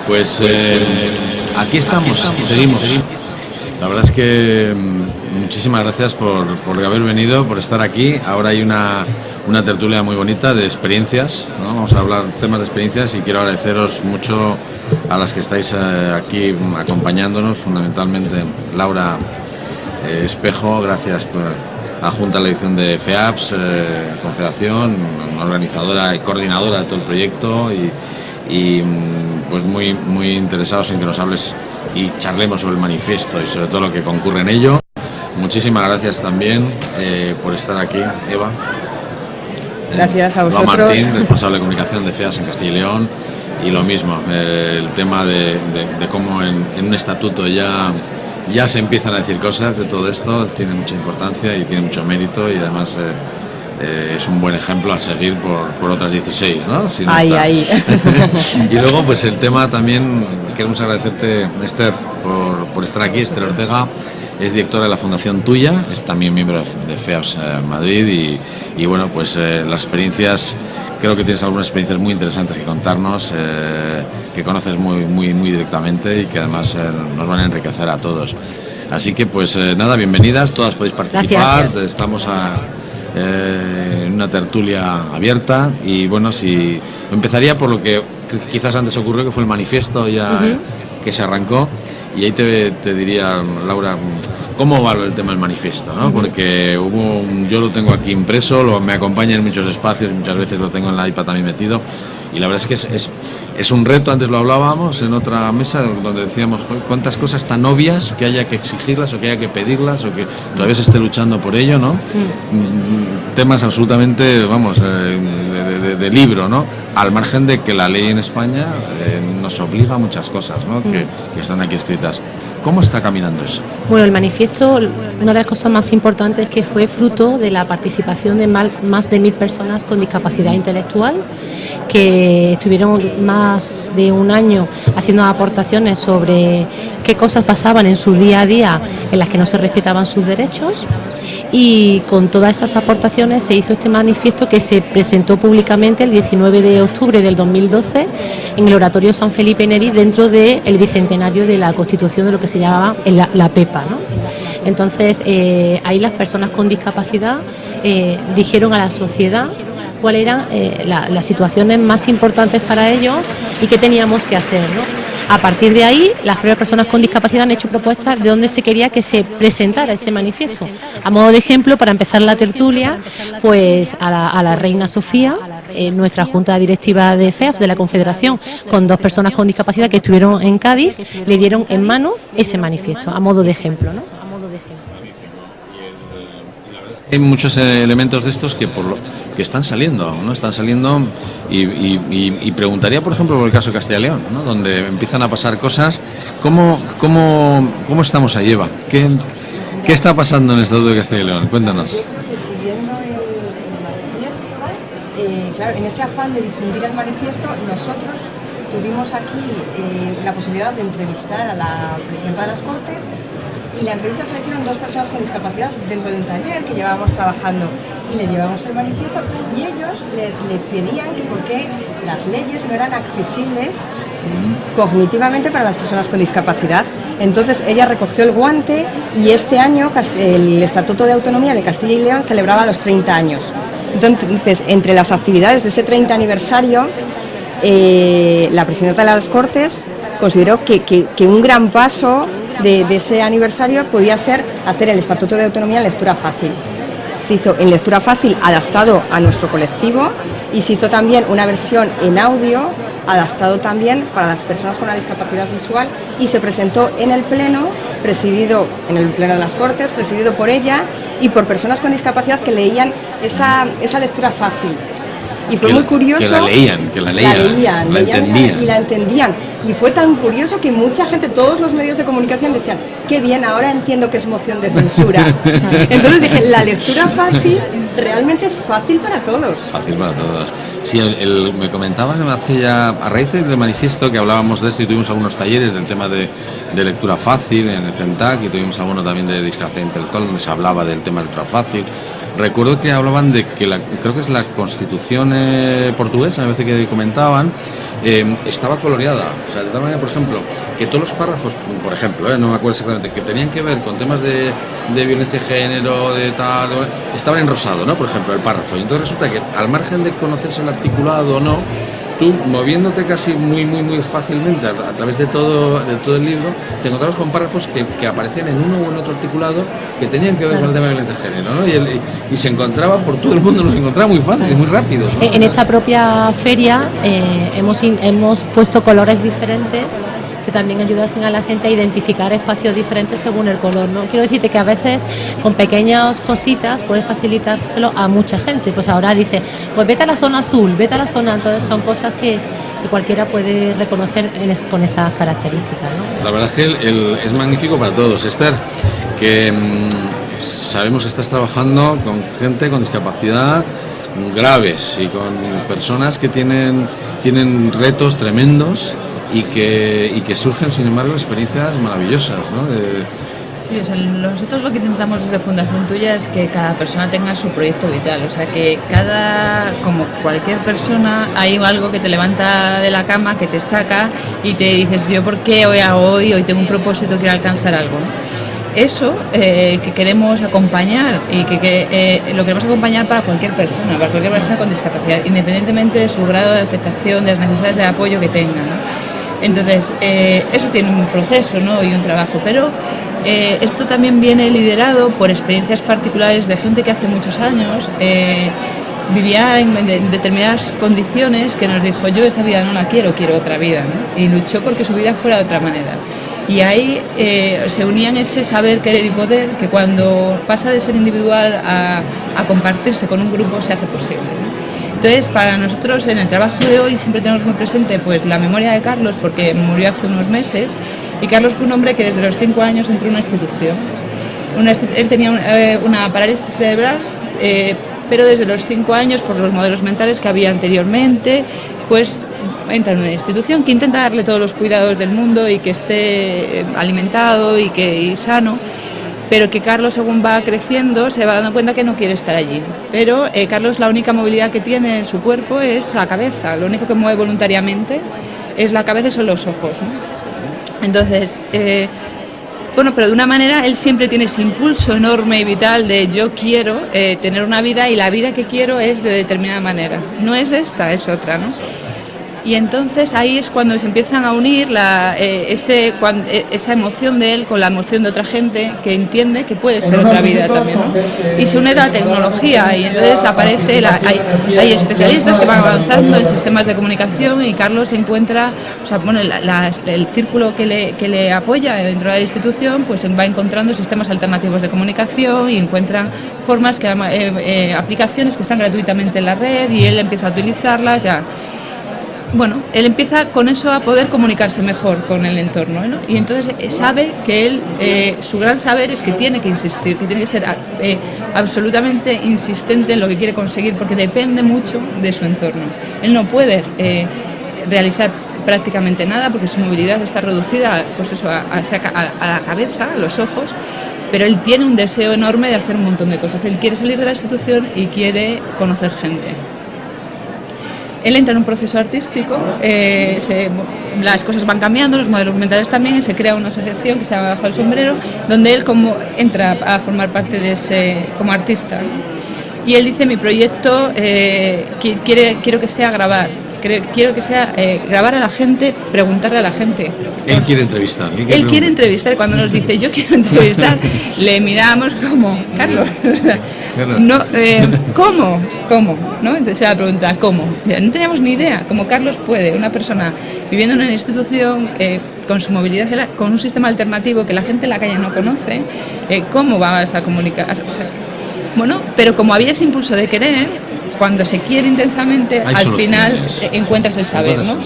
Pues aquí estamos, seguimos. La verdad es que muchísimas gracias por haber venido, por estar aquí. Ahora hay una tertulia muy bonita de experiencias, ¿no? Vamos a hablar temas de experiencias y quiero agradeceros mucho a las que estáis aquí acompañándonos, fundamentalmente Laura Espejo, gracias a Junta de la edición de FEAPS, Confederación, organizadora y coordinadora de todo el proyecto y pues muy interesados en que nos hables y charlemos sobre el manifiesto y sobre todo lo que concurre en ello. Muchísimas gracias también por estar aquí, Eva. Gracias a vosotros. Eva Martín, responsable de comunicación de FEAPS en Castilla y León. Y lo mismo, el tema de cómo en un estatuto ya se empiezan a decir cosas de todo esto, tiene mucha importancia y tiene mucho mérito y además es un buen ejemplo a seguir por otras 16, ¿no? Si no ahí. Y luego, pues el tema también, queremos agradecerte, Esther, por estar aquí. Esther Ortega es directora de la Fundación Tuya, es también miembro de FEAPS Madrid y bueno, pues las experiencias, creo que tienes algunas experiencias muy interesantes que contarnos, que conoces muy directamente y que además nos van a enriquecer a todos. Así que pues nada, bienvenidas, todas podéis participar. Gracias. Estamos en una tertulia abierta y bueno, si empezaría por lo que quizás antes ocurrió, que fue el manifiesto ya que se arrancó, y ahí te diría, Laura, ¿cómo va el tema del manifiesto, ¿no? Porque yo lo tengo aquí impreso, me acompaña en muchos espacios, muchas veces lo tengo en la iPad también metido, y la verdad es que es un reto. Antes lo hablábamos en otra mesa donde decíamos cuántas cosas tan obvias que haya que exigirlas o que haya que pedirlas o que todavía se esté luchando por ello, ¿no? Temas absolutamente, vamos, de libro, ¿no? Al margen de que la ley en España nos obliga a muchas cosas, ¿no? Que están aquí escritas. ¿Cómo está caminando eso? Bueno, el manifiesto, una de las cosas más importantes es que fue fruto de la participación de más de 1000 personas con discapacidad intelectual que estuvieron más de un año haciendo aportaciones sobre qué cosas pasaban en su día a día en las que no se respetaban sus derechos, y con todas esas aportaciones se hizo este manifiesto que se presentó públicamente el 19 de octubre del 2012 en el Oratorio San Felipe Neri, dentro del bicentenario de la Constitución de lo que se llamaba la PEPA, ¿no? Entonces ahí las personas con discapacidad dijeron a la sociedad cuáles eran las situaciones más importantes para ellos y qué teníamos que hacer, ¿no? A partir de ahí, las propias personas con discapacidad han hecho propuestas de dónde se quería que se presentara ese manifiesto. A modo de ejemplo, para empezar la tertulia, pues a la reina Sofía, nuestra junta directiva de FEAPS, de la Confederación, con 2 personas con discapacidad que estuvieron en Cádiz, le dieron en mano ese manifiesto, a modo de ejemplo, ¿no? Hay muchos elementos de estos que están saliendo, ¿no? Están saliendo y preguntaría, por ejemplo, por el caso de Castilla y León, ¿no? Donde empiezan a pasar cosas. ¿Cómo estamos ahí, Eva? ¿Qué está pasando en el Estatuto de Castilla y León? Cuéntanos. Siguiendo el manifiesto, claro, en ese afán de difundir el manifiesto, nosotros tuvimos aquí la posibilidad de entrevistar a la presidenta de las Cortes. Y la entrevista se le hicieron 2 personas con discapacidad dentro de un taller que llevábamos trabajando, y le llevamos el manifiesto y ellos le pedían que por qué las leyes no eran accesibles cognitivamente para las personas con discapacidad. Entonces ella recogió el guante y este año el Estatuto de Autonomía de Castilla y León celebraba los 30 años. Entonces, entre las actividades de ese 30 aniversario, la presidenta de las Cortes consideró que un gran paso de ese aniversario podía ser hacer el Estatuto de Autonomía en lectura fácil. Se hizo en lectura fácil adaptado a nuestro colectivo y se hizo también una versión en audio adaptado también para las personas con una discapacidad visual, y se presentó en el Pleno, en el Pleno de las Cortes, presidido por ella y por personas con discapacidad que leían esa lectura fácil. Y fue muy curioso. Que la leían, la entendían. Y la entendían. Y fue tan curioso que mucha gente, todos los medios de comunicación decían, qué bien, ahora entiendo que es moción de censura. Entonces dije, la lectura fácil realmente es fácil para todos. Fácil para todos. Sí, me comentaban hace ya, a raíz del manifiesto, que hablábamos de esto y tuvimos algunos talleres del tema de lectura fácil en el CENTAC, y tuvimos alguno también de discapacidad intelectual donde se hablaba del tema de lectura fácil. recuerdo que hablaban de que creo que es la Constitución portuguesa, a veces que comentaban, estaba coloreada, o sea, de tal manera, por ejemplo, que todos los párrafos, por ejemplo, no me acuerdo exactamente, que tenían que ver con temas de violencia de género, de tal, estaban en rosado, ¿no? Por ejemplo, el párrafo. Y entonces resulta que, al margen de conocerse el articulado o no, tú, moviéndote casi muy fácilmente a través de todo el libro, te encontrabas con párrafos que aparecían en uno u en otro articulado que tenían que ver con el tema de violencia de género, ¿no? Y se encontraba por todo el mundo, los encontraba muy fácil, muy rápido, ¿no? En esta propia feria hemos puesto colores diferentes que también ayudasen a la gente a identificar espacios diferentes según el color, ¿no? Quiero decirte que a veces con pequeñas cositas puedes facilitárselo a mucha gente. Pues ahora dice, pues vete a la zona azul, vete a la zona, entonces son cosas que cualquiera puede reconocer con esas características, ¿no? La verdad es que es magnífico para todos. Esther, que sabemos que estás trabajando con gente con discapacidad graves y con personas que tienen retos tremendos y que surgen, sin embargo, experiencias maravillosas, ¿no? Sí, o sea, nosotros lo que intentamos desde Fundación Tuya es que cada persona tenga su proyecto vital, o sea, que como cualquier persona, hay algo que te levanta de la cama, que te saca y te dices, yo por qué hoy tengo un propósito, quiero alcanzar algo, ¿no? Eso que queremos acompañar y que lo queremos acompañar para cualquier persona con discapacidad, independientemente de su grado de afectación, de las necesidades de apoyo que tenga, ¿no? Entonces, eso tiene un proceso, ¿no? Y un trabajo, pero esto también viene liderado por experiencias particulares de gente que hace muchos años vivía en determinadas condiciones, que nos dijo, yo esta vida no la quiero otra vida, ¿no? Y luchó porque su vida fuera de otra manera. Y ahí se unían ese saber, querer y poder, que cuando pasa de ser individual a compartirse con un grupo se hace posible, ¿no? Entonces, para nosotros en el trabajo de hoy siempre tenemos muy presente pues la memoria de Carlos, porque murió hace unos meses, y Carlos fue un hombre que desde los 5 años entró en una institución. Él tenía una parálisis cerebral, pero desde los 5 años, por los modelos mentales que había anteriormente, pues entra en una institución que intenta darle todos los cuidados del mundo y que esté alimentado y sano, pero que Carlos, según va creciendo, se va dando cuenta que no quiere estar allí. Pero Carlos, la única movilidad que tiene en su cuerpo es la cabeza, lo único que mueve voluntariamente es la cabeza y son los ojos, ¿no? Entonces, pero de una manera él siempre tiene ese impulso enorme y vital de yo quiero tener una vida, y la vida que quiero es de determinada manera, no es esta, es otra, ¿no? Y entonces ahí es cuando se empiezan a unir esa emoción de él con la emoción de otra gente que entiende que puede ser otra vida también, ¿no? Y se une la tecnología y entonces aparece, hay especialistas que van avanzando en sistemas de comunicación, y Carlos se encuentra, o sea, bueno, el círculo que le apoya dentro de la institución pues va encontrando sistemas alternativos de comunicación y encuentran formas, aplicaciones que están gratuitamente en la red, y él empieza a utilizarlas ya. Bueno, él empieza con eso a poder comunicarse mejor con el entorno, ¿no? Y entonces sabe que él, su gran saber es que tiene que insistir, que tiene que ser absolutamente insistente en lo que quiere conseguir, porque depende mucho de su entorno. Él no puede realizar prácticamente nada porque su movilidad está reducida, pues eso, a la cabeza, a los ojos, pero él tiene un deseo enorme de hacer un montón de cosas. Él quiere salir de la institución y quiere conocer gente. Él entra en un proceso artístico, las cosas van cambiando, los modelos mentales también, y se crea una asociación que se llama Bajo el Sombrero, donde él entra a formar parte de como artista. Y él dice, mi proyecto quiero que sea grabar. Quiero que sea grabar a la gente, preguntarle a la gente. Él quiere entrevistar. Él quiere entrevistar. Cuando nos dice yo quiero entrevistar, le miramos como, Carlos, no, ¿cómo? ¿No? Entonces se la pregunta, ¿cómo? No teníamos ni idea. Como Carlos puede, una persona viviendo en una institución con su movilidad, con un sistema alternativo que la gente en la calle no conoce, ¿cómo vas a comunicar? O sea, bueno, pero como había ese impulso de querer, cuando se quiere intensamente, al final encuentras el saber, ¿no?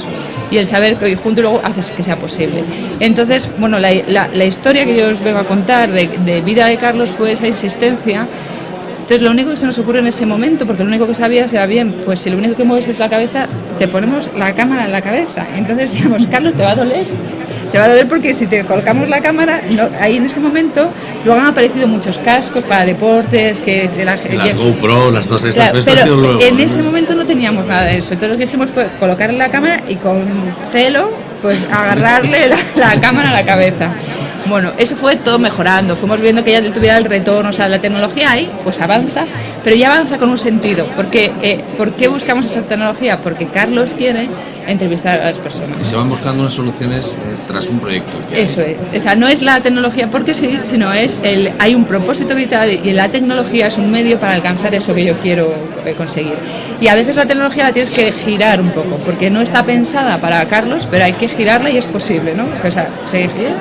Y el saber que junto luego haces que sea posible. Entonces, bueno, la historia que yo os vengo a contar de vida de Carlos fue esa insistencia. Entonces, lo único que se nos ocurre en ese momento, porque lo único que sabía era bien, pues si lo único que mueves es la cabeza, te ponemos la cámara en la cabeza. Entonces, digamos, Carlos, ¿te va a doler? te va a doler porque si te colocamos la cámara, ahí en ese momento luego han aparecido muchos cascos para deportes, que es de la gente. Las GoPro, las dos estas, claro, pero luego, en ese momento no teníamos nada de eso. Entonces lo que hicimos fue colocarle la cámara y con celo, pues agarrarle la cámara a la cabeza. Bueno, eso fue todo mejorando, fuimos viendo que ya tuviera el retorno, o sea, la tecnología ahí, pues avanza, pero ya avanza con un sentido, porque ¿por qué buscamos esa tecnología? Porque Carlos quiere entrevistar a las personas. Y se van buscando unas soluciones tras un proyecto. Eso es, o sea, no es la tecnología porque sí, sino hay un propósito vital y la tecnología es un medio para alcanzar eso que yo quiero conseguir. Y a veces la tecnología la tienes que girar un poco, porque no está pensada para Carlos, pero hay que girarla y es posible, ¿no? O sea, se gira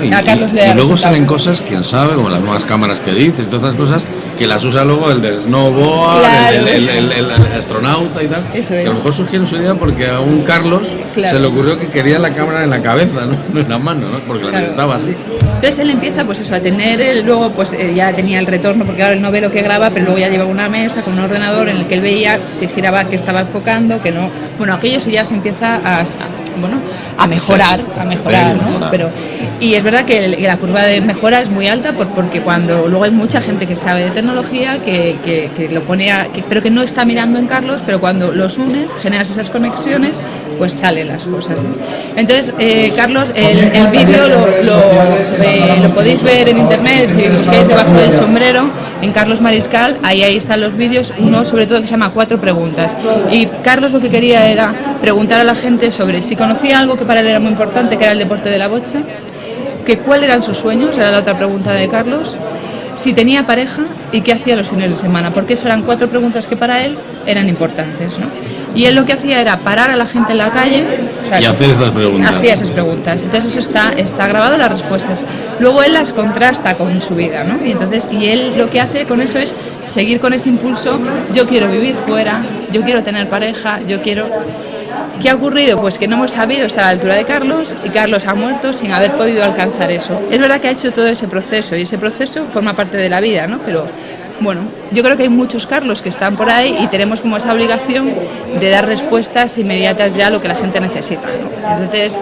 y a Carlos le da luego resultado. salen cosas, quién sabe, como las nuevas cámaras que dices, todas esas cosas que las usa luego el del snowboard, claro. el astronauta y tal. Eso que es. a lo mejor surgieron su idea porque a un Carlos se le ocurrió que quería la cámara en la cabeza, no en la mano, ¿no? Porque la necesitaba así. Entonces él empieza pues eso a tener, luego pues ya tenía el retorno, porque ahora él no ve lo que graba, pero luego ya llevaba una mesa con un ordenador en el que él veía si giraba que estaba enfocando, que no, bueno, aquello sí ya se empieza a mejorar, ¿no? Pero, y es verdad que la curva de mejora es muy alta porque cuando luego hay mucha gente que sabe de tecnología que lo pone pero que no está mirando en Carlos, pero cuando los unes, generas esas conexiones, pues salen las cosas, ¿no? Entonces, Carlos, el vídeo lo podéis ver en internet, si busquáis debajo del sombrero, en Carlos Mariscal, ahí están los vídeos, uno sobre todo que se llama 4 preguntas. Y Carlos lo que quería era preguntar a la gente sobre si conocía algo que para él era muy importante, que era el deporte de la bocha, que cuáles eran sus sueños, era la otra pregunta de Carlos, si tenía pareja y qué hacía los fines de semana, porque eso eran 4 preguntas que para él eran importantes, ¿no? Y él lo que hacía era parar a la gente en la calle, o sea, y hacer estas preguntas. Hacía esas preguntas. Entonces eso está grabado, las respuestas. Luego él las contrasta con su vida, ¿no? Y él lo que hace con eso es seguir con ese impulso, yo quiero vivir fuera, yo quiero tener pareja, yo quiero... ¿Qué ha ocurrido? Pues que no hemos sabido estar a la altura de Carlos y Carlos ha muerto sin haber podido alcanzar eso. Es verdad que ha hecho todo ese proceso y ese proceso forma parte de la vida, ¿no? Pero bueno, yo creo que hay muchos Carlos que están por ahí y tenemos como esa obligación de dar respuestas inmediatas ya a lo que la gente necesita, ¿no? Entonces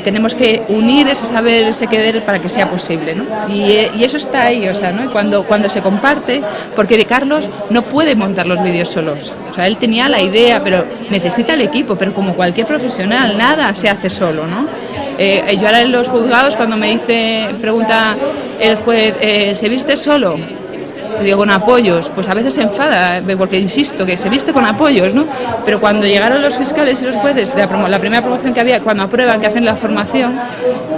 tenemos que unir ese saber, ese querer para que sea posible, ¿no? Y eso está ahí, o sea, ¿no? Cuando se comparte, porque Carlos no puede montar los vídeos solos. O sea, él tenía la idea, pero necesita el equipo, pero como cualquier profesional, nada se hace solo, ¿no? Yo ahora en los juzgados, cuando me pregunta el juez, ¿se viste solo? Digo, con apoyos, pues a veces se enfada, porque insisto, que se viste con apoyos, ¿no? Pero cuando llegaron los fiscales y los jueces, la primera promoción que había, cuando aprueban, que hacen la formación,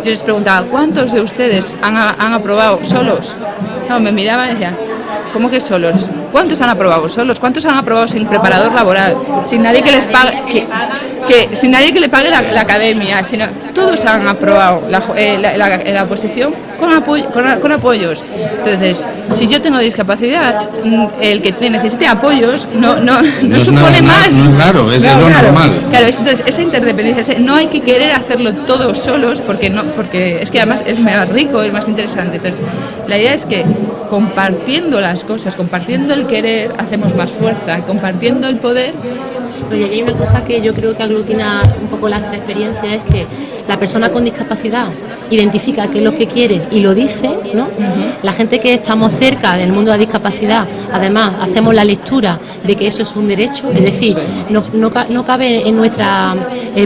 yo les preguntaba, ¿cuántos de ustedes han aprobado solos? No, me miraban y decían, ¿cómo que solos? ¿Cuántos han aprobado solos? ¿Cuántos han aprobado sin preparador laboral? Sin nadie que les pague, sin nadie que le pague la academia, sino todos han aprobado la oposición con apoyos. Entonces, si yo tengo discapacidad, el que necesite apoyos no supone más. Claro, es lo normal. Claro, entonces esa interdependencia, no hay que querer hacerlo todos solos porque es que además es más rico, es más interesante. Entonces, la idea es que compartiendo las cosas, compartiendo el querer, hacemos más fuerza, compartiendo el poder. Oye, hay una cosa que yo creo que aglutina un poco las 3 experiencias, es que la persona con discapacidad identifica qué es lo que quiere y lo dice, ¿no? La gente que estamos cerca del mundo de la discapacidad, además, hacemos la lectura de que eso es un derecho, es decir, no cabe en nuestra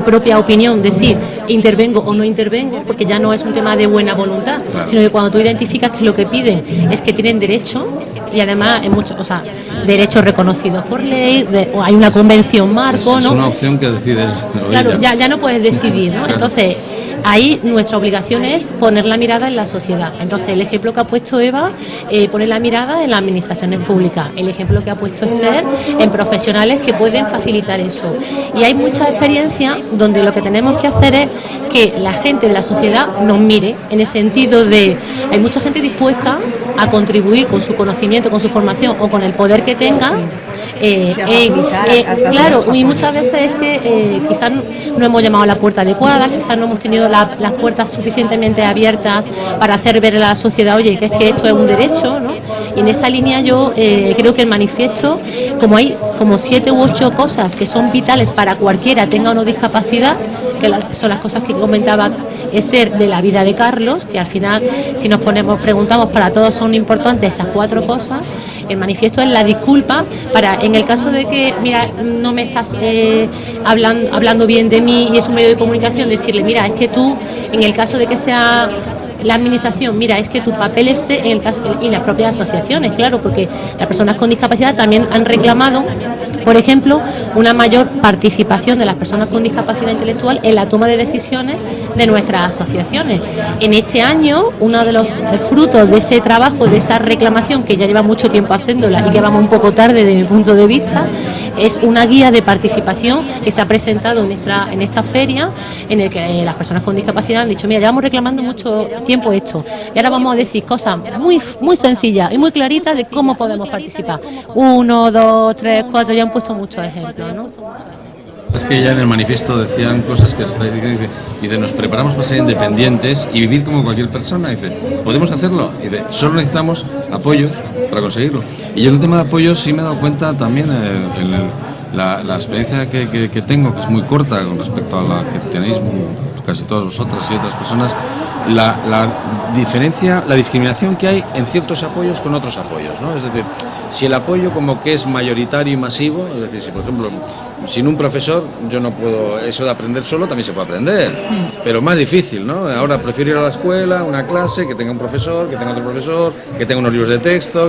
propia opinión decir intervengo o no intervengo, porque ya no es un tema de buena voluntad, sino que cuando tú identificas que lo que piden es que tienen derecho, y además en muchos, o sea, derechos reconocidos por ley, hay una convención marco, ¿no? Es una opción que decides. Claro, ya no puedes decidir, ¿no? Entonces, ahí nuestra obligación es poner la mirada en la sociedad. Entonces, el ejemplo que ha puesto Eva, poner la mirada en las administraciones públicas. El ejemplo que ha puesto Esther, en profesionales que pueden facilitar eso. Y hay muchas experiencias donde lo que tenemos que hacer es que la gente de la sociedad nos mire, en el sentido de, hay mucha gente dispuesta a contribuir con su conocimiento, con su formación o con el poder que tenga. Claro, y muchas veces es que quizás no hemos llamado a la puerta adecuada, quizás no hemos tenido las puertas suficientemente abiertas para hacer ver a la sociedad, oye, que es que esto es un derecho, ¿no? Y en esa línea yo creo que el manifiesto, como hay como 7 u 8 cosas que son vitales para cualquiera, tenga o no discapacidad, que son las cosas que comentaba Esther de la vida de Carlos, que al final, si nos preguntamos, para todos son importantes esas 4 cosas. El manifiesto es la disculpa para, en el caso de que, mira, no me estás hablando bien de mí y es un medio de comunicación, decirle, mira, es que tú, en el caso de que sea la administración, mira, es que tu papel esté en el caso, y las propias asociaciones, claro, porque las personas con discapacidad también han reclamado, por ejemplo, una mayor participación de las personas con discapacidad intelectual en la toma de decisiones de nuestras asociaciones. En este año, uno de los frutos de ese trabajo, de esa reclamación, que ya lleva mucho tiempo haciéndola y que vamos un poco tarde desde mi punto de vista, es una guía de participación que se ha presentado en esta feria, en el que las personas con discapacidad han dicho, mira, llevamos reclamando mucho tiempo esto, y ahora vamos a decir cosas muy sencillas y muy claritas de cómo podemos participar. 1, 2, 3, 4, ya han puesto muchos ejemplos, ¿no? Es que ya en el manifiesto decían cosas que estáis diciendo, dice, nos preparamos para ser independientes y vivir como cualquier persona. Dice, ¿podemos hacerlo? Dice, solo necesitamos apoyos para conseguirlo. Y yo en el tema de apoyos sí me he dado cuenta también la experiencia que tengo, que es muy corta con respecto a la que tenéis casi todas vosotras y otras personas, la diferencia, la discriminación que hay en ciertos apoyos con otros apoyos, ¿no? Es decir, si el apoyo como que es mayoritario y masivo, es decir, si por ejemplo, sin un profesor yo no puedo, eso de aprender solo también se puede aprender, pero más difícil, ¿no? Ahora prefiero ir a la escuela, una clase, que tenga un profesor, que tenga otro profesor, que tenga unos libros de texto,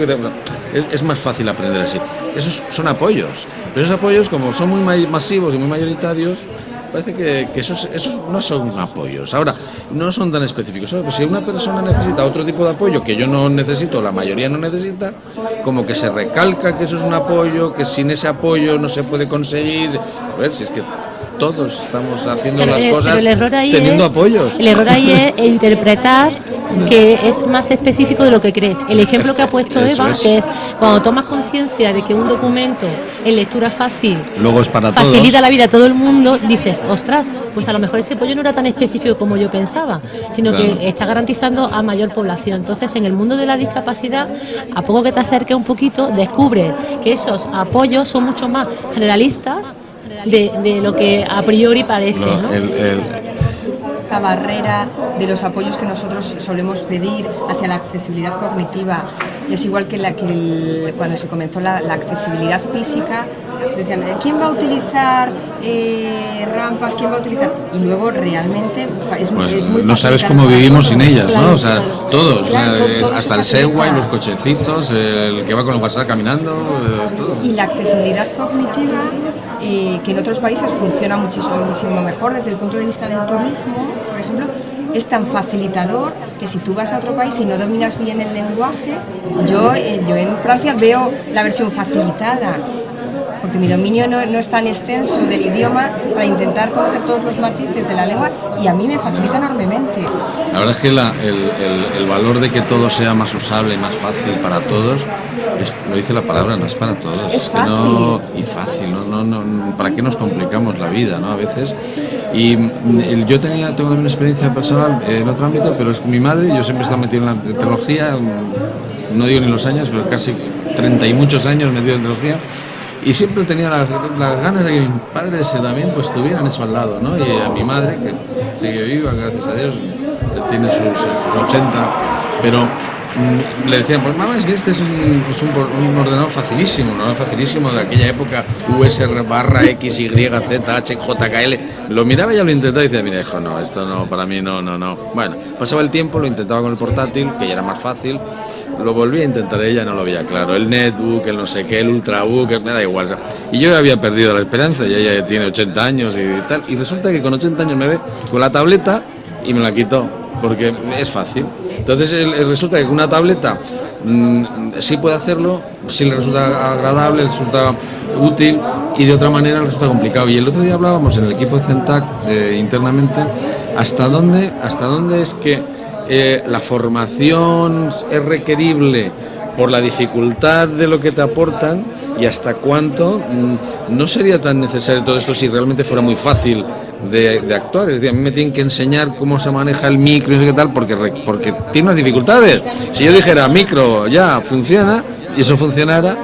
es más fácil aprender así. Esos son apoyos, pero esos apoyos como son muy masivos y muy mayoritarios, parece que esos no son apoyos. Ahora, no son tan específicos. Pues si una persona necesita otro tipo de apoyo que yo no necesito, la mayoría no necesita, como que se recalca que eso es un apoyo, que sin ese apoyo no se puede conseguir. A ver, si es que todos estamos haciendo las cosas teniendo apoyos. El error ahí es interpretar que es más específico de lo que crees. El ejemplo que ha puesto Eva, que es cuando tomas conciencia de que un documento en lectura fácil luego es para facilita todos. la vida a todo el mundo, dices, ostras, pues a lo mejor este apoyo no era tan específico como yo pensaba, sino claro, que está garantizando a mayor población. Entonces, en el mundo de la discapacidad, a poco que te acerques un poquito, descubres que esos apoyos son mucho más generalistas de lo que a priori parece, ¿no? Esa barrera de los apoyos que nosotros solemos pedir hacia la accesibilidad cognitiva es igual que cuando se comenzó la accesibilidad física, decían, ¿quién va a utilizar rampas? ¿Quién va a utilizar? Y luego realmente es muy no sabes cómo vivimos sin ellas, claro, ¿no? O sea, todos, claro, todo hasta el Segway, los cochecitos, el que va con el WhatsApp caminando, todo. Y la accesibilidad cognitiva, que en otros países funciona muchísimo mejor desde el punto de vista del turismo, por ejemplo, es tan facilitador que si tú vas a otro país y no dominas bien el lenguaje, yo en Francia veo la versión facilitada, porque mi dominio no es tan extenso del idioma para intentar conocer todos los matices de la lengua, y a mí me facilita enormemente. La verdad es que el valor de que todo sea más usable y más fácil para todos, lo dice la palabra, no es para todos. Es que no, y fácil, no, ¿para qué nos complicamos la vida, no? A veces. Y yo tengo también una experiencia personal en otro ámbito, pero es que mi madre, yo siempre he estado metido en la teología, no digo ni los años, pero casi 30 y muchos años metido en teología. Y siempre tenía las ganas de que mis padres también pues tuvieran eso al lado, ¿no? Y a mi madre, que sigue viva, gracias a Dios, tiene sus 80, pero le decían, pues mamá, es que este es un ordenador facilísimo, de aquella época, USR/X, Y, Z, H, JKL. Lo miraba y ya lo intentaba y decía, mira, hijo, no, esto no, para mí no. Bueno, pasaba el tiempo, lo intentaba con el portátil, que ya era más fácil. Lo volví a intentar, ella no lo veía claro. El netbook, el no sé qué, el ultrabook, me da igual. Y yo había perdido la esperanza, y ella tiene 80 años y tal. Y resulta que con 80 años me ve con la tableta y me la quitó, porque es fácil. Entonces resulta que con una tableta sí puede hacerlo, sí le resulta agradable, le resulta útil, y de otra manera le resulta complicado. Y el otro día hablábamos en el equipo de CENTAC internamente hasta dónde es que la formación es requerible por la dificultad de lo que te aportan, y hasta cuánto no sería tan necesario todo esto si realmente fuera muy fácil de actuar. Es decir, a mí me tienen que enseñar cómo se maneja el micro y no sé qué tal, porque tiene unas dificultades. Si yo dijera micro ya funciona y eso funcionara,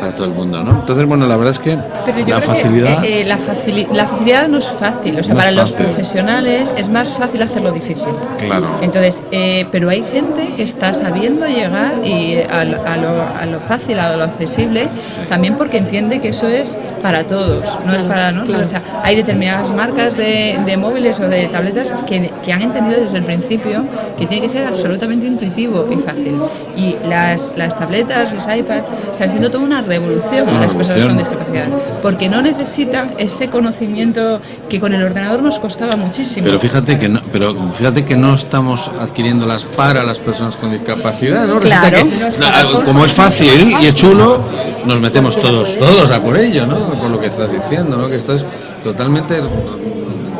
para todo el mundo, ¿no? Entonces, bueno, la verdad es que Pero yo la creo facilidad... que la facilidad no es fácil, o sea, No es para los fácil. profesionales es más fácil hacerlo difícil. Claro. Entonces, pero hay gente que está sabiendo llegar y a lo fácil, a lo accesible, también porque entiende que eso es para todos, no es para nosotros. claro. O sea, hay determinadas marcas de móviles o de tabletas que han entendido desde el principio que tiene que ser absolutamente intuitivo y fácil. Y las tabletas, los iPads, están siendo toda una revolución para las personas con discapacidad, porque no necesitan ese conocimiento que con el ordenador nos costaba muchísimo. Pero fíjate que no estamos adquiriéndolas para las personas con discapacidad, ¿no? Resulta Claro. que, como es fácil y es chulo, nos metemos todos a por ello, ¿no? Por lo que estás diciendo, ¿no? Que esto es totalmente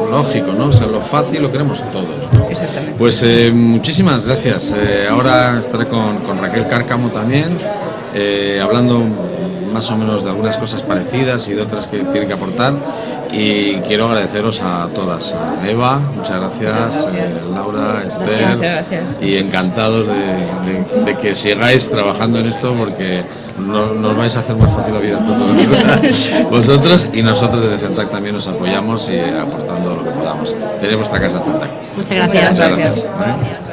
lógico, ¿no? O sea, lo fácil lo queremos todos, ¿no? Exactamente. Pues muchísimas gracias. Ahora estaré con Raquel Cárcamo también, hablando más o menos de algunas cosas parecidas y de otras que tienen que aportar. Y quiero agradeceros a todas, a Eva, muchas gracias, Laura, Esther, Muchas gracias. y encantados de que sigáis trabajando en esto, porque nos vais a hacer más fácil la vida a todos vosotros, y nosotros desde CENTAC también os apoyamos y aportando lo que podamos. Tenéis vuestra casa en CENTAC. Muchas gracias. Muchas gracias.